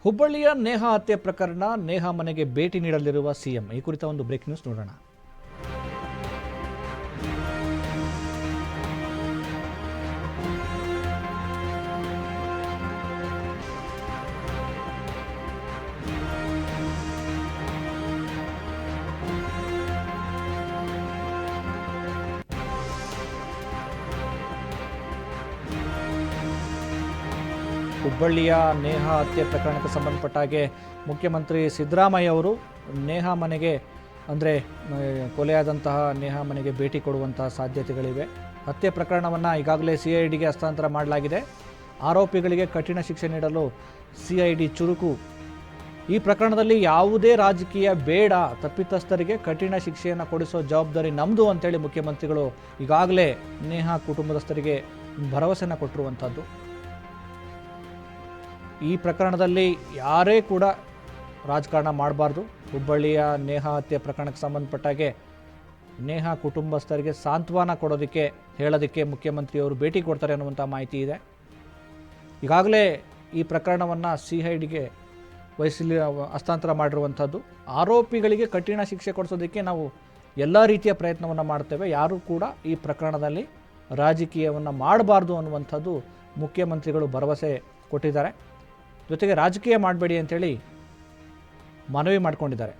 ಹುಬ್ಬಳ್ಳಿಯ ನೇಹಾ ಹತ್ಯೆ ಪ್ರಕರಣ, ನೇಹಾ ಮನೆಗೆ ಭೇಟಿ ನೀಡಲಿರುವ ಸಿಎಂ. ಈ ಕುರಿತ ಒಂದು ಬ್ರೇಕ್ ನ್ಯೂಸ್ ನೋಡೋಣ. ಹುಬ್ಬಳ್ಳಿಯ ನೇಹಾ ಹತ್ಯೆ ಪ್ರಕರಣಕ್ಕೆ ಸಂಬಂಧಪಟ್ಟ ಹಾಗೆ ಮುಖ್ಯಮಂತ್ರಿ ಸಿದ್ದರಾಮಯ್ಯ ಅವರು ನೇಹಾ ಮನೆಗೆ ಅಂದರೆ ಕೊಲೆಯಾದಂತಹ ನೇಹಾ ಮನೆಗೆ ಭೇಟಿ ಕೊಡುವಂತಹ ಸಾಧ್ಯತೆಗಳಿವೆ. ಹತ್ಯೆ ಪ್ರಕರಣವನ್ನು ಈಗಾಗಲೇ CIDಗೆ ಹಸ್ತಾಂತರ ಮಾಡಲಾಗಿದೆ. ಆರೋಪಿಗಳಿಗೆ ಕಠಿಣ ಶಿಕ್ಷೆ ನೀಡಲು CID ಚುರುಕು. ಈ ಪ್ರಕರಣದಲ್ಲಿ ಯಾವುದೇ ರಾಜಕೀಯ ಬೇಡ, ತಪ್ಪಿತಸ್ಥರಿಗೆ ಕಠಿಣ ಶಿಕ್ಷೆಯನ್ನು ಕೊಡಿಸೋ ಜವಾಬ್ದಾರಿ ನಮ್ಮದು ಅಂತೇಳಿ ಮುಖ್ಯಮಂತ್ರಿಗಳು ಈಗಾಗಲೇ ನೇಹಾ ಕುಟುಂಬದಸ್ಥರಿಗೆ ಭರವಸೆಯನ್ನು ಕೊಟ್ಟಿರುವಂಥದ್ದು. ಈ ಪ್ರಕರಣದಲ್ಲಿ ಯಾರೇ ಕೂಡ ರಾಜಕಾರಣ ಮಾಡಬಾರ್ದು. ಹುಬ್ಬಳ್ಳಿಯ ನೇಹಾ ಹತ್ಯೆ ಪ್ರಕರಣಕ್ಕೆ ಸಂಬಂಧಪಟ್ಟಾಗೆ ನೇಹಾ ಕುಟುಂಬಸ್ಥರಿಗೆ ಸಾಂತ್ವನ ಕೊಡೋದಕ್ಕೆ ಹೇಳೋದಕ್ಕೆ ಮುಖ್ಯಮಂತ್ರಿಯವರು ಭೇಟಿ ಕೊಡ್ತಾರೆ ಅನ್ನುವಂಥ ಮಾಹಿತಿ ಇದೆ. ಈಗಾಗಲೇ ಈ ಪ್ರಕರಣವನ್ನು CIDಗೆ ಹಸ್ತಾಂತರ ಮಾಡಿರುವಂಥದ್ದು. ಆರೋಪಿಗಳಿಗೆ ಕಠಿಣ ಶಿಕ್ಷೆ ಕೊಡಿಸೋದಕ್ಕೆ ನಾವು ಎಲ್ಲ ರೀತಿಯ ಪ್ರಯತ್ನವನ್ನು ಮಾಡ್ತೇವೆ. ಯಾರೂ ಕೂಡ ಈ ಪ್ರಕರಣದಲ್ಲಿ ರಾಜಕೀಯವನ್ನು ಮಾಡಬಾರ್ದು ಅನ್ನುವಂಥದ್ದು ಮುಖ್ಯಮಂತ್ರಿಗಳು ಭರವಸೆ ಕೊಟ್ಟಿದ್ದಾರೆ. ಜೊತೆಗೆ ರಾಜಕೀಯ ಮಾಡಬೇಡಿ ಅಂತೇಳಿ ಮನವಿ ಮಾಡಿಕೊಂಡಿದ್ದಾರೆ.